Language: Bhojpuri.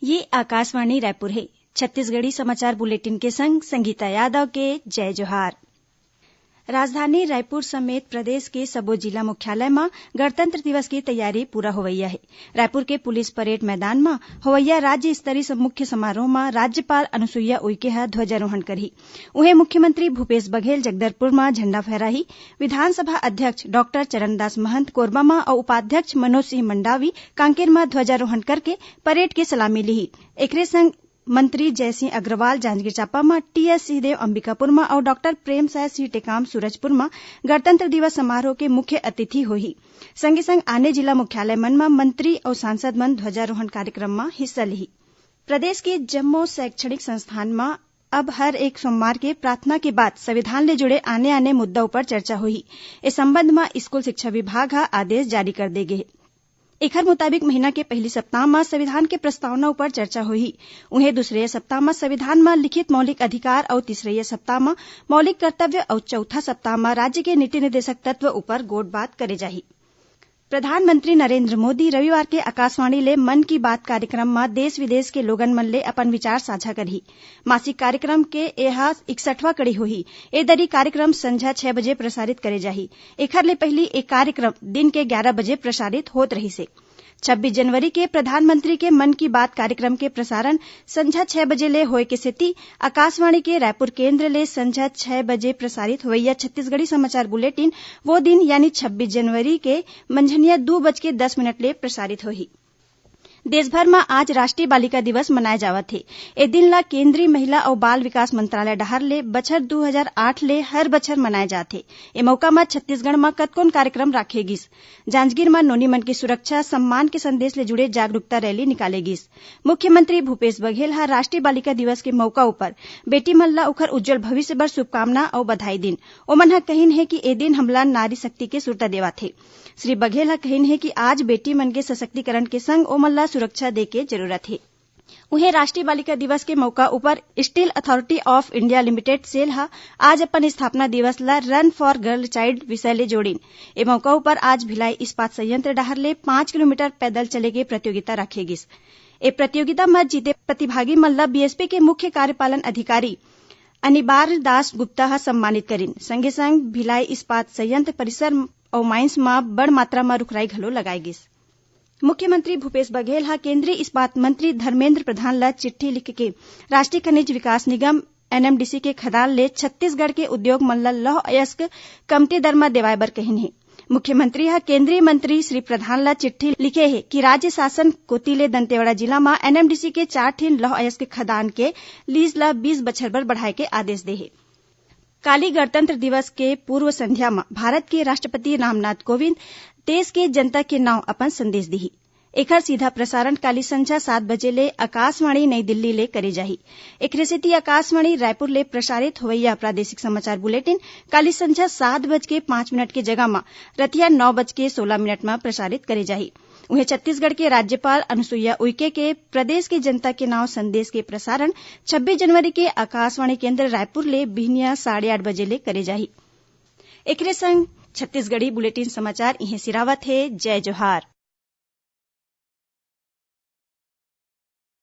ये आकाशवाणी रायपुर है। छत्तीसगढ़ी समाचार बुलेटिन के संग संगीता यादव के जय जोहार। राजधानी रायपुर समेत प्रदेश के सबो जिला मुख्यालय में गणतंत्र दिवस की तैयारी पूरा होवैया है। रायपुर के पुलिस परेड मैदान में होवैया राज्य स्तरीय मुख्य समारोह में राज्यपाल अनुसुईया उइके ह ध्वजारोहण करही। उहे मुख्यमंत्री भूपेश बघेल जगदलपुर में झंडा फहराही। विधानसभा अध्यक्ष डॉक्टर चरणदास महंत कोरबा में और उपाध्यक्ष मनोज सिंह मंडावी कांकेर में ध्वजारोहण करके परेड के सलामी लिही। एकरे संग मंत्री जयसिंह अग्रवाल जांजगीर चांपा में, टीएस सिंहदेव अंबिकापुर में और डॉक्टर प्रेमसाय सिंह टेकाम सूरजपुर में गणतंत्र दिवस समारोह के मुख्य अतिथि होही। संगे संग आने जिला मुख्यालय मन में मंत्री और सांसद मन ध्वजारोहण कार्यक्रम में हिस्सा लिही। प्रदेश के जम्मो शैक्षणिक संस्थान में अब हर एक सोमवार के प्रार्थना के बाद संविधान ले जुड़े आने आने मुद्दों पर चर्चा होही। इस संबंध में स्कूल शिक्षा विभाग ह आदेश जारी कर दे गे। एखर मुताबिक महीना के पहली सप्ताह में संविधान के प्रस्तावना ऊपर चर्चा होही। उन्हें दूसरे सप्ताह में संविधान में लिखित मौलिक अधिकार और तीसरे सप्ताह में मौलिक कर्तव्य और चौथा सप्ताह में राज्य के नीति निर्देशक तत्व ऊपर गोट बात करे जाही। प्रधानमंत्री नरेंद्र मोदी रविवार के आकाशवाणी ले मन की बात कार्यक्रम में देश विदेश के लोगन मन ले अपन विचार साझा करही। मासिक कार्यक्रम के यह 61वां कड़ी होही। ए दरी कार्यक्रम संझा 6 बजे प्रसारित करे जाही। एखर ले पहली एक कार्यक्रम दिन के 11 बजे प्रसारित होत रही से। 26 जनवरी के प्रधानमंत्री के मन की बात कार्यक्रम के प्रसारण संझा 6 बजे ले होए के सेती आकाशवाणी के रायपुर केंद्र ले संझा 6 बजे प्रसारित होवैया छत्तीसगढ़ी समाचार बुलेटिन वो दिन यानी 26 जनवरी के मंझनिया 2:10 ले प्रसारित होही। देशभर में आज राष्ट्रीय बालिका दिवस मनाए जावत हे। ए दिन ला केंद्रीय महिला और बाल विकास मंत्रालय डहर ले बछर 2008 ले हर बछर मनाए जाथे। ए मौका में छत्तीसगढ़ में कतकोन कार्यक्रम राखे गिस। जांजगीर में नोनी मन की सुरक्षा सम्मान के संदेश ले जुड़े जागरूकता रैली निकाले गिस। मुख्यमंत्री भूपेश बघेल ह राष्ट्रीय बालिका दिवस के मौका ऊपर बेटी मन ला ओखर उज्जवल भविष्य बर शुभकामना और बधाई दिन। ओमन ह कहिन है कि ए दिन हमला नारी शक्ति के सुरता देवाथे। श्री बघेल ह कहिन है कि आज बेटी मन के सशक्तिकरण के संग ओमन ला सुरक्षा दे के जरूरत है। उन्हें राष्ट्रीय बालिका दिवस के मौका ऊपर steel authority of India limited SAIL हा आज अपन स्थापना दिवस ला रन फॉर गर्ल चाइल्ड विषय ले जोड़िन। ए मौका ऊपर आज भिलाई इस्पात संयंत्र डहर ले 5 किलोमीटर पैदल चले के प्रतियोगिता रखे गिस। ए प्रतियोगिता में जीते प्रतिभागी मन ला बीएसपी के मुख्य कार्यपालन अधिकारी अनिबार दास गुप्ता हा सम्मानित करिन। संगे संग भिलाई इस्पात संयंत्र परिसर और माइंस में बड़ मात्रा में रुखराई घलो लगाई गिस। मुख्यमंत्री भूपेश बघेल हा केंद्रीय इस्पात मंत्री धर्मेंद्र प्रधान ला चिट्ठी लिख के राष्ट्रीय खनिज विकास निगम एनएमडीसी के खदान ले छत्तीसगढ़ के उद्योग मन ला लौह अयस्क कमती दर में देवाय बर कहिन है। मुख्यमंत्री हा केंद्रीय मंत्री श्री प्रधान ला चिट्ठी लिखे है कि राज्य शासन कोती ले दंतेवाड़ा जिला में एनएमडीसी के 4 ठिन लौह अयस्क खदान के लीज ला 20 बछर बर बढ़ाए के आदेश दे है। काली गणतंत्र दिवस के पूर्व संध्या में भारत के राष्ट्रपति रामनाथ कोविंद देश के जनता के नाव अपन संदेश दिही। एखर सीधा प्रसारण काली संझा 7 बजे ले आकाशवाणी नई दिल्ली ले करे जाही। एकरे सेती आकाशवाणी रायपुर ले प्रसारित होवैया प्रादेशिक समाचार बुलेटिन काली संझा 7:05 के जगह में रतिया 9:16 में प्रसारित करे जाही। उन्हें छत्तीसगढ़ के राज्यपाल अनुसुईया उइके के प्रदेश के जनता के नाव संदेश के प्रसारण 26 जनवरी के आकाशवाणी केंद्र रायपुर ले बिहनिया 8:30 बजे ले करे जाही। एकरे संग छत्तीसगढ़ी बुलेटिन समाचार इहें सिरावत है। जय जोहार।